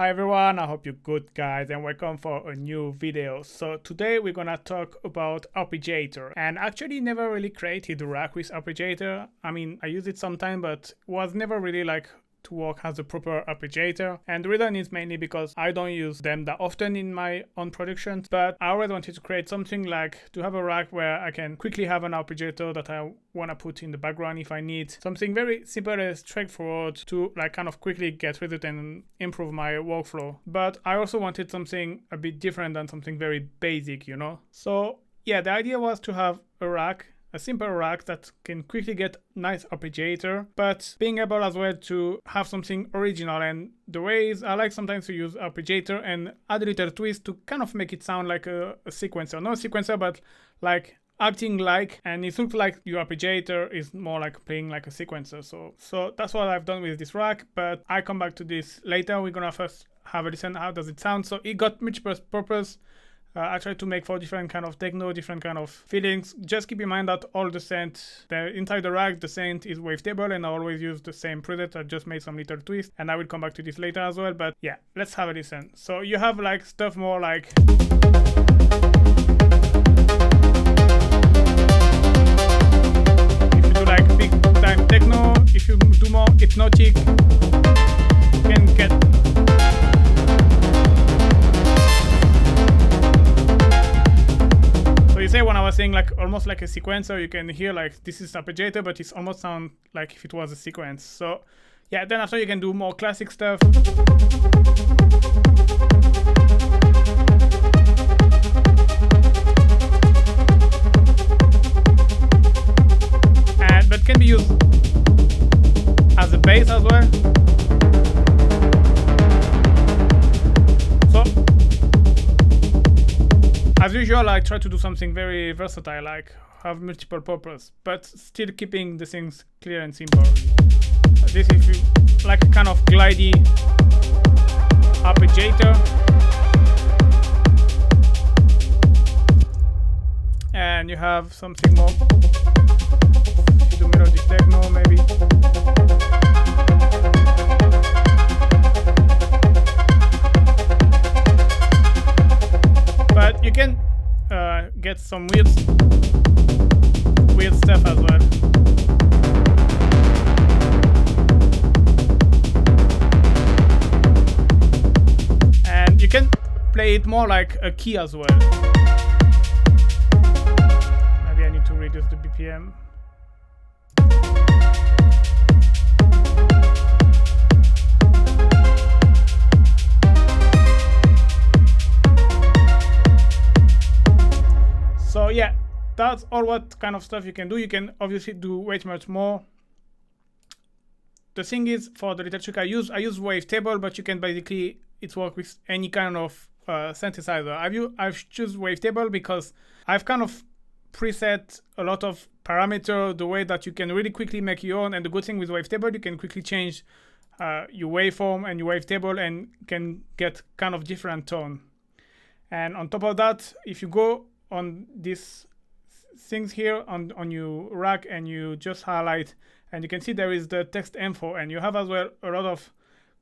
Hi everyone, I hope you're good guys and welcome for a new video. So today we're gonna talk about arpeggiator, and actually never really created a rack with arpeggiator. I mean, I use it sometime, but was never really like to work as a proper arpeggiator, and the reason is mainly because I don't use them that often in my own productions, but I always wanted to create something like to have a rack where I can quickly have an arpeggiator that I want to put in the background if I need something very simple and straightforward to like kind of quickly get rid of it and improve my workflow. But I also wanted something a bit different than something very basic, you know. So yeah, the idea was to have a rack, a simple rack that can quickly get nice arpeggiator, but being able as well to have something original. And the way is I like sometimes to use arpeggiator and add a little twist to kind of make it sound like a sequencer. Not a sequencer, but like acting like, and it looks like your arpeggiator is more like playing like a sequencer. So that's what I've done with this rack, but I come back to this later. We're gonna first have a listen how does it sound. So it got multiple purpose. I tried to make 4 different kind of techno, different kind of feelings. Just keep in mind that all the synth, inside the rack, the synth is wavetable, and I always use the same preset. I just made some little twist, and I will come back to this later as well. But yeah, let's have a listen. So you have like stuff more like if you do like big time techno, if you do more hypnotic, you can get when I was saying like almost like a sequencer, you can hear like this is arpeggiator, but it's almost sound like if it was a sequence. So yeah, then after you can do more classic stuff. But can be used as a bass as well. As usual, I try to do something very versatile, like have multiple purpose, but still keeping the things clear and simple. This is like a kind of glidey arpeggiator. And you have something more. If you do melodic techno, maybe. But you can get some weird stuff as well. And you can play it more like a key as well. Maybe I need to reduce the BPM. So yeah, that's all what kind of stuff you can do. You can obviously do way much more. The thing is, for the little trick I use Wavetable, but you can basically, it works with any kind of synthesizer. I've choose Wavetable because I've kind of preset a lot of parameter the way that you can really quickly make your own. And the good thing with Wavetable, you can quickly change your waveform and your wavetable and can get kind of different tone. And on top of that, if you go on these things here on your rack and you just highlight, and you can see there is the text info, and you have as well a lot of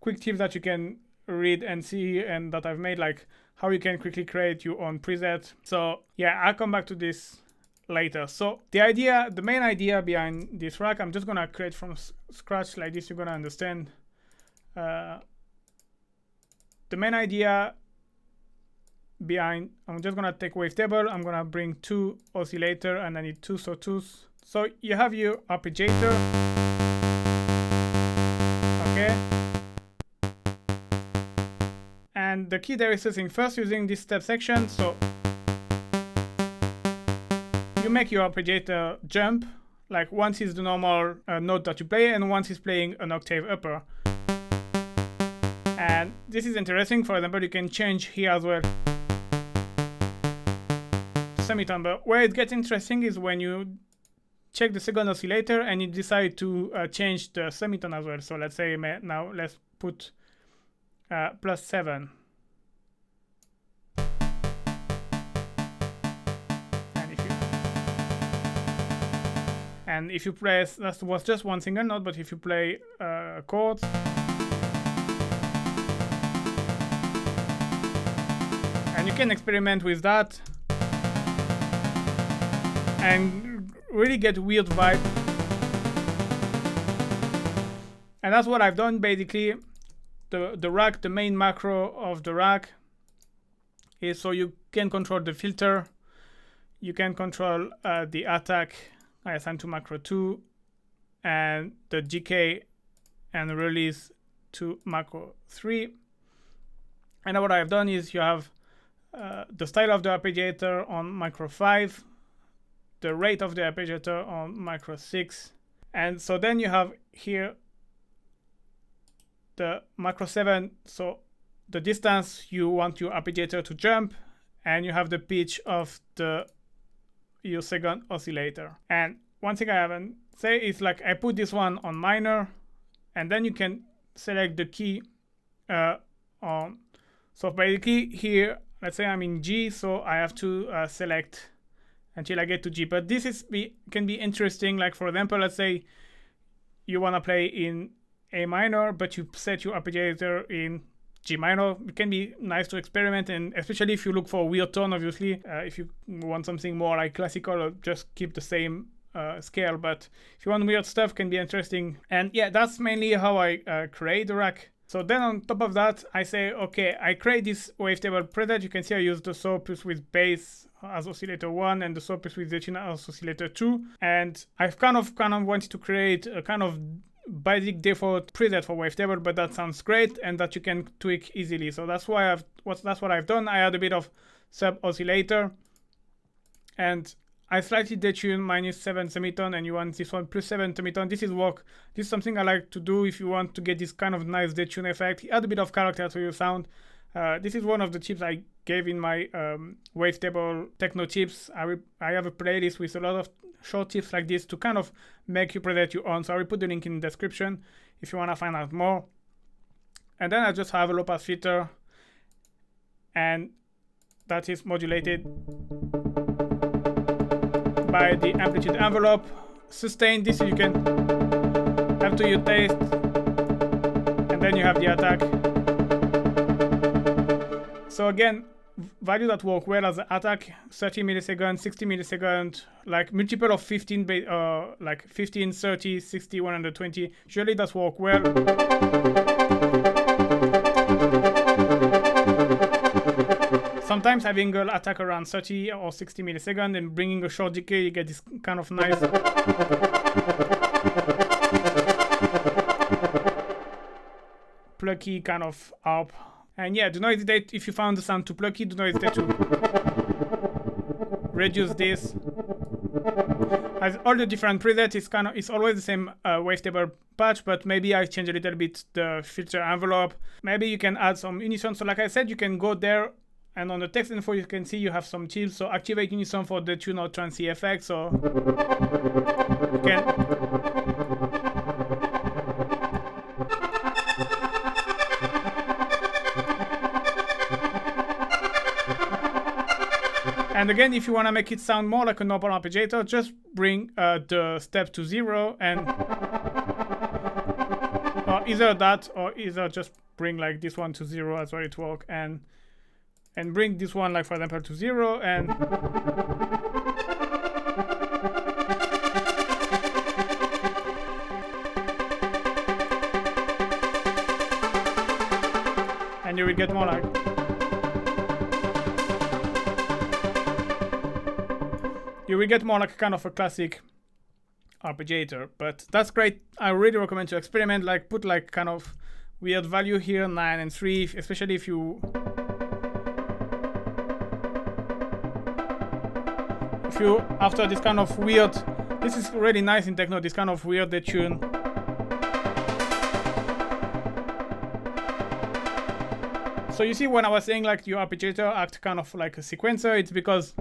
quick tips that you can read and see, and that I've made, like how you can quickly create your own preset. So yeah, I'll come back to this later. So the main idea behind this rack, I'm just gonna create from scratch like this. You're gonna understand the main idea behind. I'm just gonna take Wavetable, I'm gonna bring 2 oscillator, and I need 2 sawtooths. So you have your arpeggiator, okay, and the key there is setting first using this step section. So you make your arpeggiator jump, like once is the normal note that you play, and once is playing an octave upper. And this is interesting. For example, you can change here as well semitone, but where it gets interesting is when you check the second oscillator and you decide to change the semitone as well. So let's say now let's put +7. And if you play, that was just one single note, but if you play chords, you can experiment with that and really get weird vibe. And that's what I've done basically. The rack, the main macro of the rack is so you can control the filter, you can control the attack. I assigned to macro 2, and the decay and release to macro 3. And what I've done is you have the style of the arpeggiator on macro 5, the rate of the arpeggiator on macro 6, and so then you have here the macro 7, so the distance you want your arpeggiator to jump, and you have the pitch of your second oscillator. And one thing I haven't said is like I put this one on minor, and then you can select the key on. So basically here, let's say I'm in G, so I have to select until I get to G. But this can be interesting. Like for example, let's say you want to play in A minor, but you set your arpeggiator in G minor. It can be nice to experiment, and especially if you look for a weird tone, obviously. If you want something more like classical, or just keep the same scale. But if you want weird stuff, can be interesting. And yeah, that's mainly how I create the rack. So then on top of that, I say, okay, I create this wavetable preset. You can see I use the saw plus with bass as oscillator 1 and the saw plus with Zetina as oscillator 2. And I've kind of wanted to create a kind of basic default preset for wavetable, but that sounds great and that you can tweak easily. So that's why that's what I've done. I add a bit of sub oscillator, and I slightly detune -7 semitone, and you want this one +7 semitone. This is something I like to do if you want to get this kind of nice detune effect. Add a bit of character to your sound. This is one of the tips I gave in my Wavetable Techno tips. I have a playlist with a lot of short tips like this to kind of make you preset your own. So I will put the link in the description if you want to find out more. And then I just have a low pass filter, and that is modulated by the amplitude envelope. Sustain, this you can have to your taste, and then you have the attack. So again, value that work well as an attack: 30 milliseconds, 60 milliseconds, like multiple of 15, like 15, 30, 60, 120. Usually that work well. Sometimes having an attack around 30 or 60 milliseconds and bringing a short decay, you get this kind of nice plucky kind of arp. And yeah, do not hesitate, if you found the sound too plucky, do not hesitate to reduce this. As all the different presets, it's always the same wavetable patch, but maybe I change a little bit the filter envelope. Maybe you can add some unison. So like I said, you can go there, and on the text info you can see you have some tips. So activate unison for the tune or transy effect. So you can And again, if you want to make it sound more like a normal arpeggiator, just bring the step to 0, and or either that, or either just bring like this one to 0 as well it works, and bring this one, like for example, to 0, and you will get more like. You will get more like kind of a classic arpeggiator, but that's great. I really recommend to experiment, like put like kind of weird value here, 9 and 3, especially if you after this kind of weird, this is really nice in techno, this kind of weird detune. So you see, when I was saying like your arpeggiator act kind of like a sequencer, it's because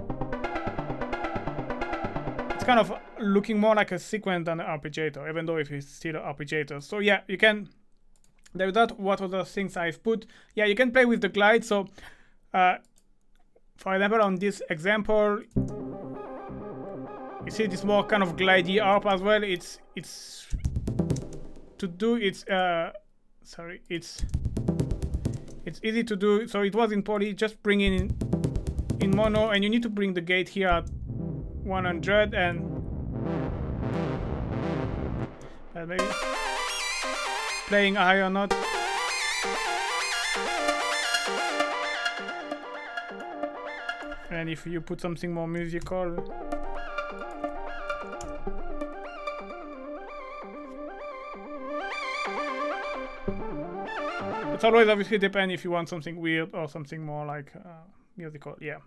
kind of looking more like a sequence than an arpeggiator, even though if it's still an arpeggiator. So yeah, you can. There's that. What other things I've put? Yeah, you can play with the glide. So, for example, on this example, you see this more kind of glidey arp as well. It's to do. It's easy to do. So it was in poly. Just bring in in mono, and you need to bring the gate here at 100 and maybe playing a higher note. And if you put something more musical, it's always obviously depend if you want something weird or something more like musical. Yeah.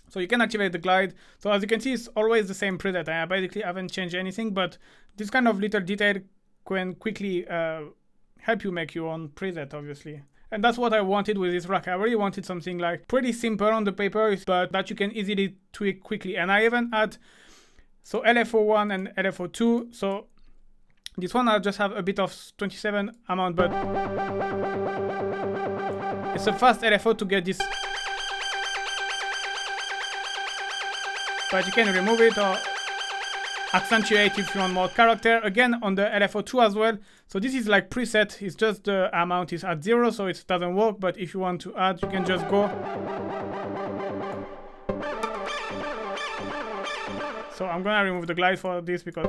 So you can activate the glide. So as you can see, it's always the same preset. I basically haven't changed anything, but this kind of little detail can quickly help you make your own preset, obviously. And that's what I wanted with this rack. I really wanted something like pretty simple on the paper, but that you can easily tweak quickly. And I even add so LFO1 and LFO2. So this one I'll just have a bit of 27 amount, but it's a fast LFO to get this. But you can remove it or accentuate if you want more character. Again, on the LFO2 as well. So this is like preset. It's just the amount is at 0, so it doesn't work. But if you want to add, you can just go. So I'm gonna remove the glide for this because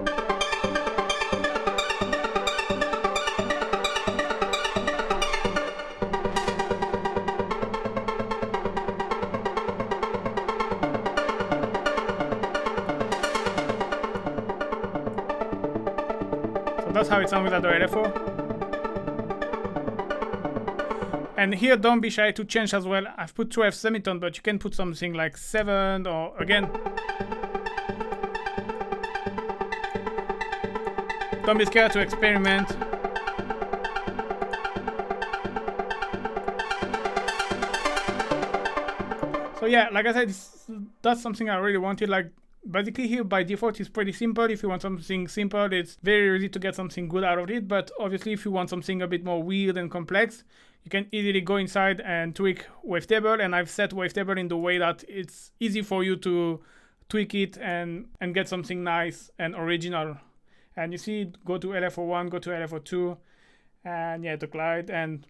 that's how it sounds without the LFO. And here, don't be shy to change as well. I've put 12 semitone, but you can put something like 7 or again. Don't be scared to experiment. So yeah, like I said, that's something I really wanted. Like, basically here by default it's pretty simple. If you want something simple, it's very easy to get something good out of it. But obviously if you want something a bit more weird and complex, you can easily go inside and tweak Wavetable. And I've set Wavetable in the way that it's easy for you to tweak it and get something nice and original. And you see, go to LFO1, go to LFO2, and yeah, the glide. And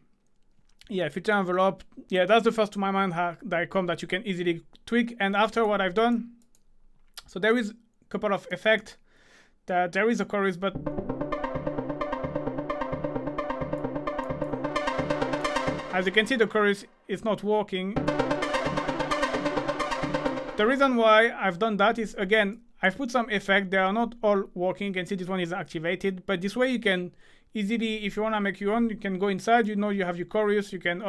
yeah, filter envelope. Yeah, that's the first to my mind that you can easily tweak. And after what I've done, so there is a couple of effects. That there is a chorus, but as you can see, the chorus is not working. The reason why I've done that is, again, I've put some effect. They are not all working. You can see this one is activated, but this way you can easily, if you want to make your own, you can go inside. You know you have your chorus. You can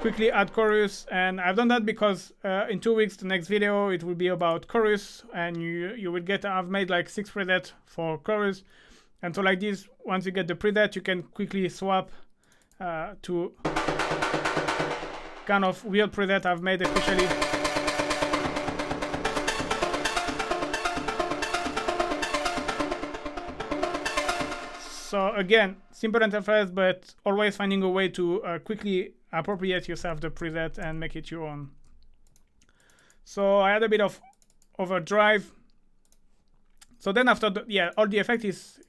quickly add chorus, and I've done that because in 2 weeks the next video it will be about chorus, and you will get, I've made like 6 presets for chorus. And so like this, once you get the preset, you can quickly swap to kind of weird preset I've made, especially so again, simple interface, but always finding a way to quickly appropriate yourself the preset and make it your own. So I had a bit of overdrive. So then after all the effect is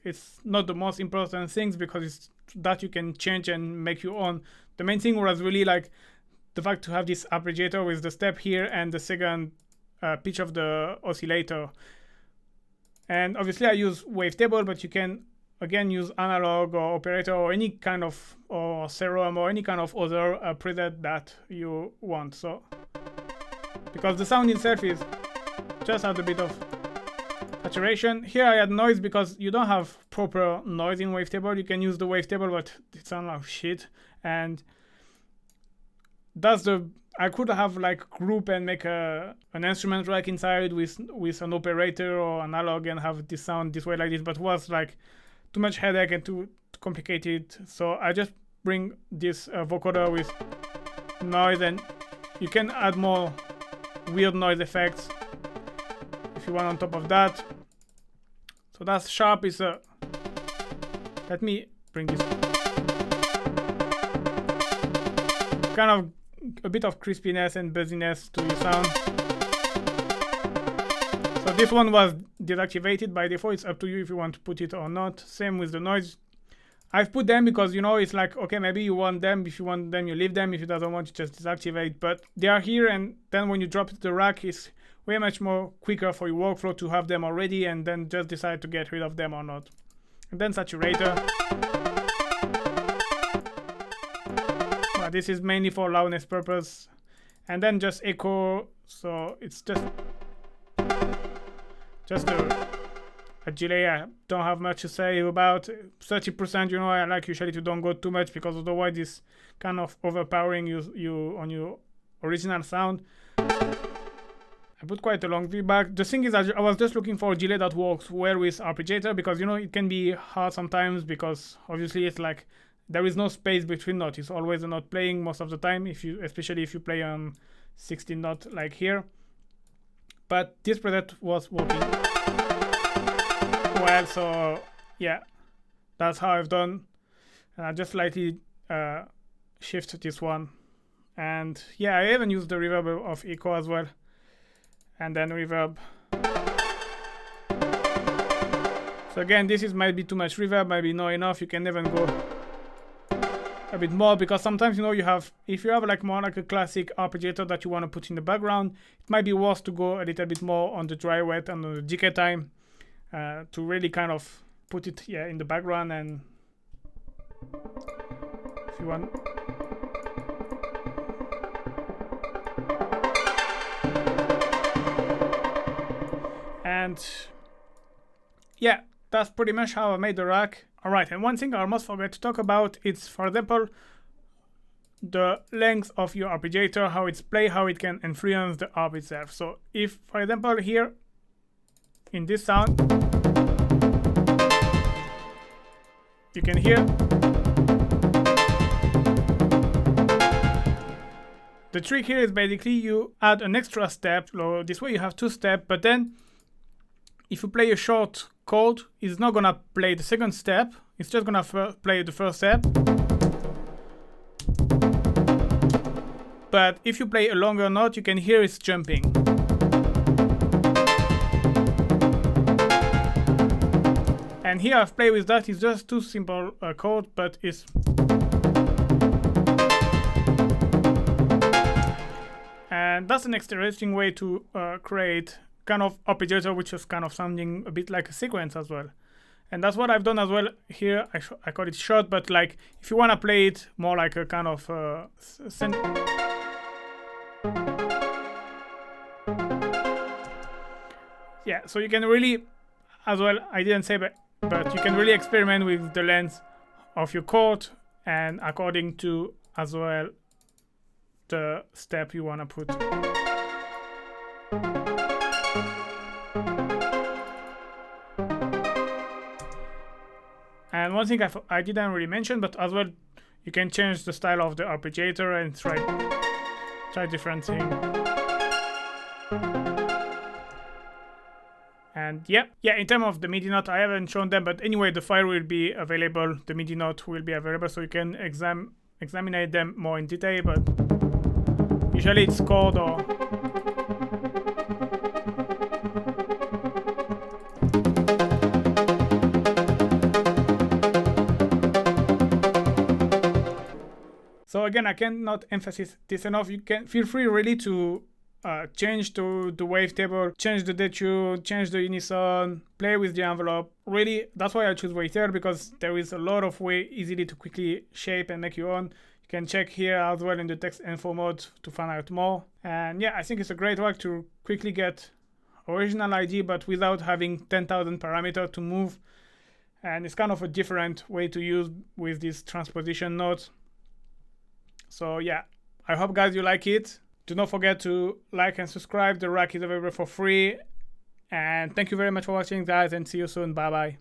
not the most important things, because it's that you can change and make your own. The main thing was really like the fact to have this arpeggiator with the step here and the second pitch of the oscillator. And obviously I use Wavetable, but you can again use analog or operator or any kind of, or serum or any kind of other preset that you want. So because the sound itself is just has a bit of saturation. Here I had noise because you don't have proper noise in Wavetable. You can use the Wavetable, but it sounds like shit. And that's I could have like group and make an instrument rack inside with an operator or analog and have this sound this way like this, but it was like too much headache and too complicated. So I just bring this vocoder with noise, and you can add more weird noise effects if you want on top of that. So that's sharp. Is let me bring this kind of a bit of crispiness and buzziness to your sound. So this one was deactivated by default. It's up to you if you want to put it or not. Same with the noise. I've put them because, you know, it's like, okay, maybe you want them. If you want them, you leave them. If you don't want, you just deactivate. But they are here, and then when you drop it to the rack, it's way much more quicker for your workflow to have them already and then just decide to get rid of them or not. And then saturator. This is mainly for loudness purpose. And then just echo. So it's just a delay. I don't have much to say about. 30%, you know, I like usually to don't go too much because otherwise it's kind of overpowering you on your original sound. I put quite a long feedback. The thing is, I was just looking for a delay that works well with arpeggiator because, you know, it can be hard sometimes because obviously it's like there is no space between notes. It's always a note playing most of the time, especially if you play on 16 note like here. But this preset was working well, so yeah, that's how I've done. And I just slightly shift this one, and yeah, I even used the reverb of echo as well, and then reverb. So again, this is might be too much reverb, might be not enough. You can even go a bit more because sometimes, you know, if you have like more like a classic arpeggiator that you want to put in the background, it might be worth to go a little bit more on the dry wet and on the decay time to really kind of put it in the background. And if you want, and yeah, that's pretty much how I made the rack. Alright, and one thing I almost forgot to talk about, it's, for example, the length of your arpeggiator, how it's played, how it can influence the harp itself. So if, for example, here in this sound, you can hear the trick here is basically you add an extra step. So this way you have 2 steps, but then if you play a short chord, it's not gonna play the second step, it's just gonna play the first step. But if you play a longer note, you can hear it's jumping. And here I've played with that. It's just 2 simple chords, but it's and that's an interesting way to create kind of arpeggiator, which is kind of sounding a bit like a sequence as well. And that's what I've done as well here. I call it short, but like if you want to play it more like a kind of yeah, so you can really as well, I didn't say, but you can really experiment with the length of your chord and according to as well the step you want to put. And one thing I didn't really mention, but as well, you can change the style of the arpeggiator and try different things. And yeah, in terms of the MIDI note, I haven't shown them, but anyway, the file will be available. The MIDI note will be available, so you can examine them more in detail. But usually it's chord or so again, I cannot emphasize this enough. You can feel free really to change to the wavetable, change the detune, change the unison, play with the envelope. Really, that's why I choose Wavetable, because there is a lot of way easily to quickly shape and make your own. You can check here as well in the text info mode to find out more. And yeah, I think it's a great way to quickly get original idea, but without having 10,000 parameters to move. And it's kind of a different way to use with this transposition notes. So yeah, I hope guys you like it. Do not forget to like and subscribe. The rack is available for free. And thank you very much for watching guys, and see you soon. Bye bye.